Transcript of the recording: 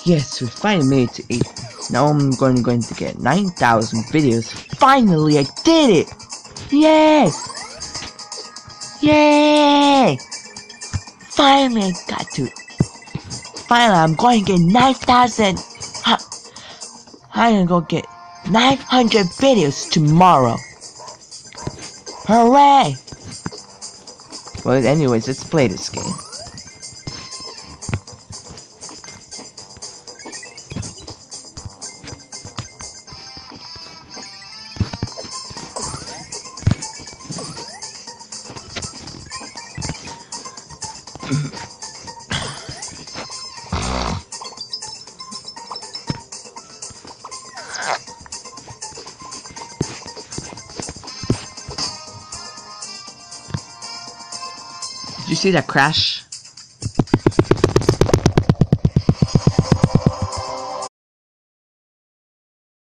Yes, we finally made it to 8. Now I'm going to get 9,000 videos. Finally, I did it! Yay! Yay! Finally, I got to. Finally, I'm going to get 9,000. I'm going to get 900 videos tomorrow. Hooray! Well, anyways, let's play this game. Did you see that crash?